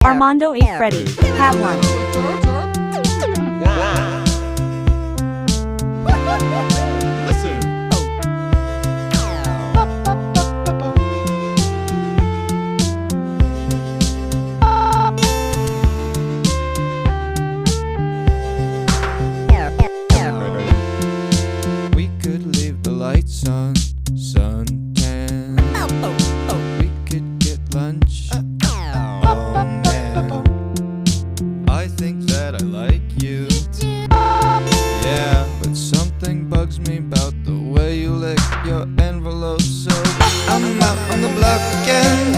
Armando A. Freddy, Pat 1. Listen. We could leave the lights on, suntan. We could get lunch. Oh man, I think that I like you. Yeah, but something bugs me about the way you lick your envelope. So I'm out on the block again.